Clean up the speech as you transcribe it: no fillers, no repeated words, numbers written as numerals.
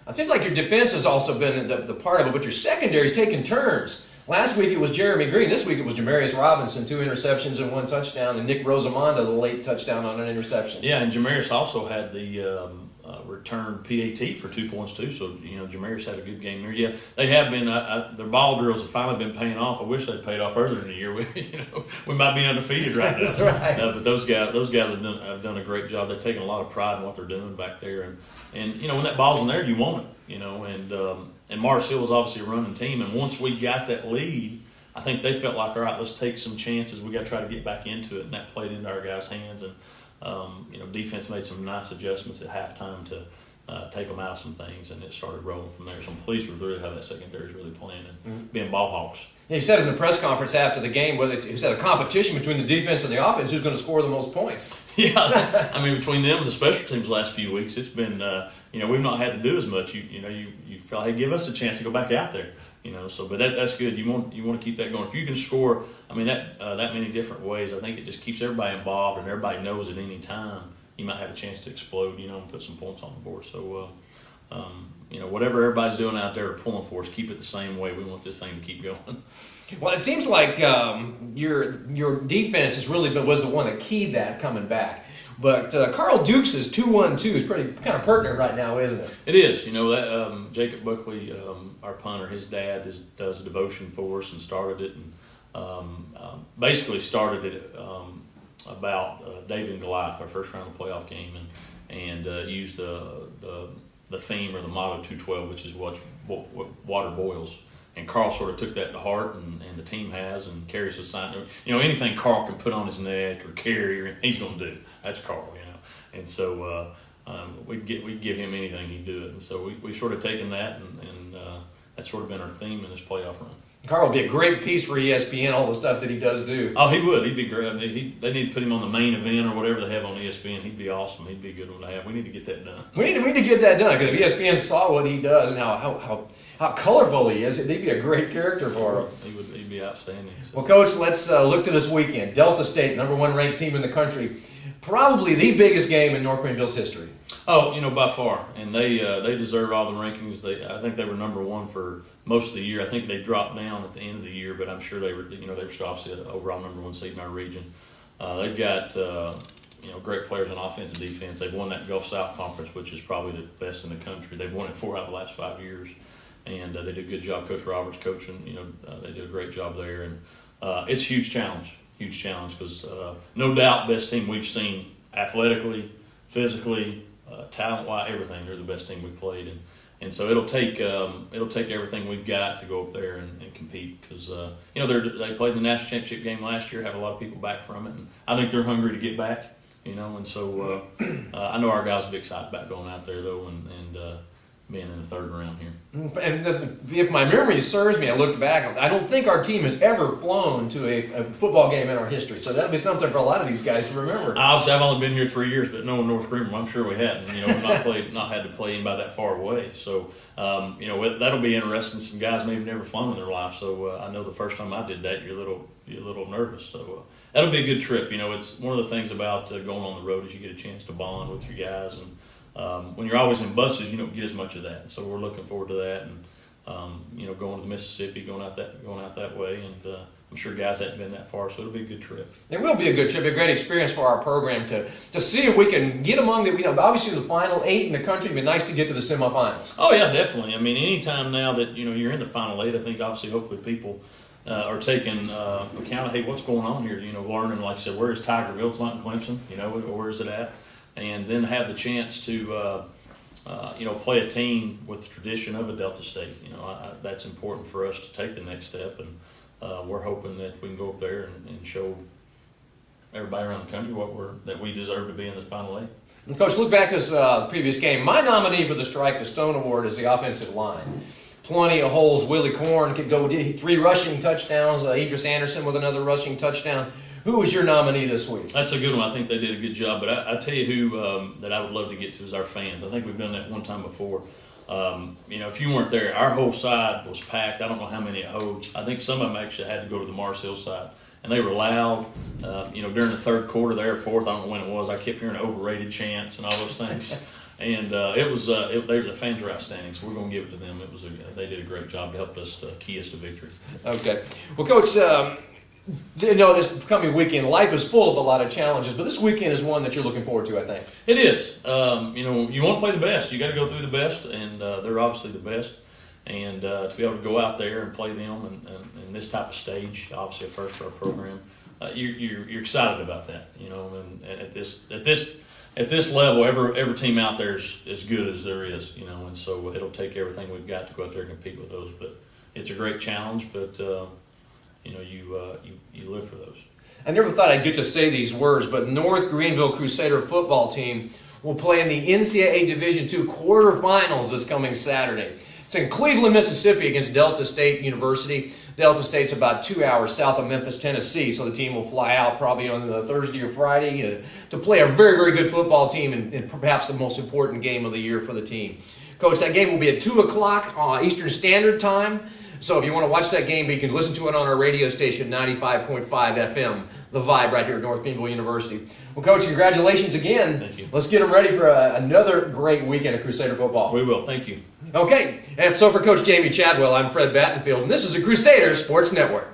It seems like your defense has also been the part of it, but your secondary's taking turns. Last week it was Jeremy Green. This week it was Jamarius Robinson, 2 interceptions and 1 touchdown, and Nick Rosamonda, the late touchdown on an interception. Yeah, and Jamarius also had the return PAT for 2 points too. So Jamarius had a good game there. Yeah, they have been. Their ball drills have finally been paying off. I wish they'd paid off earlier in the year. We might be undefeated right now. That's right. But those guys have done a great job. They've taken a lot of pride in what they're doing back there, and when that ball's in there, you want it. And Mars Hill was obviously a running team, and once we got that lead, I think they felt like, all right, let's take some chances. We got to try to get back into it, and that played into our guys' hands. And defense made some nice adjustments at halftime to take them out of some things, and it started rolling from there. So I'm pleased with really how that secondary is really playing and being ball hawks. Yeah, he said in the press conference after the game, he said a competition between the defense and the offense, who's going to score the most points. Yeah, I mean, between them and the special teams last few weeks, it's been we've not had to do as much. You feel, hey, give us a chance to go back out there. But that's good. You want to keep that going. If you can score, that many different ways, I think it just keeps everybody involved, and everybody knows at any time you might have a chance to explode, and put some points on the board. So, whatever everybody's doing out there pulling for us, keep it the same way. We want this thing to keep going. Well, it seems like your defense was the one that keyed that coming back. But Carl Dukes' 2-1-2 is pretty kind of pertinent right now, isn't it? It is. That Jacob Buckley, our punter, his dad does a devotion for us and started it, and basically started it about David and Goliath, our first round of the playoff game, and used the theme or the motto 212, which is what water boils. And Carl sort of took that to heart, and the team has, and carries his sign. Anything Carl can put on his neck or carry, he's going to do. That's Carl, And so we'd give him anything, he'd do it. And so we've sort of taken that, and that's sort of been our theme in this playoff run. Carl would be a great piece for ESPN, all the stuff that he does do. Oh, he would. He'd be great. They need to put him on the main event or whatever they have on ESPN. He'd be awesome. He'd be a good one to have. We need to get that done. We need to get that done, because if ESPN saw what he does and how colorful he is, he'd be a great character for him. He'd be outstanding. So. Well, Coach, let's look to this weekend. Delta State, number 1 ranked team in the country. Probably the biggest game in North Greenville's history. Oh, by far. And they deserve all the rankings. I think they were number 1 for most of the year. I think they dropped down at the end of the year, but I'm sure they were still obviously an overall number 1 seed in our region. They've got great players on offense and defense. They've won that Gulf South Conference, which is probably the best in the country. They've won it 4 out of the last 5 years, and they did a good job. Coach Roberts coaching. They did a great job there, and it's a huge challenge because no doubt best team we've seen athletically, physically, talent-wise, everything. They're the best team we've played, and so it'll take everything we've got to go up there and compete, because they played the national championship game last year, have a lot of people back from it, and I think they're hungry to get back. And so I know our guys will be excited about going out there though, and being in the third round here. And if my memory serves me, I looked back, I don't think our team has ever flown to a football game in our history. So that'll be something for a lot of these guys to remember. Obviously, I've only been here 3 years, but knowing North Greenville, I'm sure we hadn't. We've not had to play anybody that far away. So, that'll be interesting. Some guys maybe never flown in their life. So I know the first time I did that, you're a little nervous. So that'll be a good trip. It's one of the things about going on the road is you get a chance to bond with your guys, and when you're always in buses, you don't get as much of that. So we're looking forward to that, and going to Mississippi, going out that way, and I'm sure guys haven't been that far, so it'll be a good trip. It will be a good trip, a great experience for our program to see if we can get among obviously the final 8 in the country. It'd be nice to get to the semifinals. Oh yeah, definitely. Anytime now that you're in the final 8, I think obviously hopefully people are taking account of, hey, what's going on here? Learning, like I said, where is Tigerville? It's not in Clemson. Where is it at? And then have the chance to, play a team with the tradition of a Delta State. That's important for us to take the next step, and we're hoping that we can go up there and show everybody around the country that we deserve to be in the final 8. And Coach, look back to this previous game. My nominee for the Strike the Stone Award is the offensive line. Plenty of holes. Willie Korn could go 3 rushing touchdowns. Idris Anderson with another rushing touchdown. Who was your nominee this week? That's a good one. I think they did a good job. But I tell you who that I would love to get to is our fans. I think we've done that one time before. If you weren't there, our whole side was packed. I don't know how many it holds. I think some of them actually had to go to the Mars Hill side. And they were loud. During the third quarter there, fourth, I don't know when it was, I kept hearing overrated chants and all those things. And the fans were outstanding, so we're going to give it to them. They did a great job to help us key us to victory. Okay. Well, Coach, this coming weekend, life is full of a lot of challenges, but this weekend is one that you're looking forward to, I think. It is. You want to play the best. You got to go through the best, and they're obviously the best. And to be able to go out there and play them in this type of stage, obviously a first for our program, you're excited about that. And at this level, every team out there is as good as there is. And so it'll take everything we've got to go out there and compete with those. But it's a great challenge. But you live for those. I never thought I'd get to say these words, but North Greenville Crusader football team will play in the NCAA Division II quarterfinals this coming Saturday. It's in Cleveland, Mississippi against Delta State University. Delta State's about 2 hours south of Memphis, Tennessee, so the team will fly out probably on the Thursday or Friday to play a very, very good football team and perhaps the most important game of the year for the team. Coach, that game will be at 2 o'clock Eastern Standard Time. So if you want to watch that game, you can listen to it on our radio station, 95.5 FM, The Vibe, right here at North Greenville University. Well, Coach, congratulations again. Thank you. Let's get them ready for another great weekend of Crusader football. We will. Thank you. Okay, and so for Coach Jamey Chadwell, I'm Fred Battenfield, and this is the Crusader Sports Network.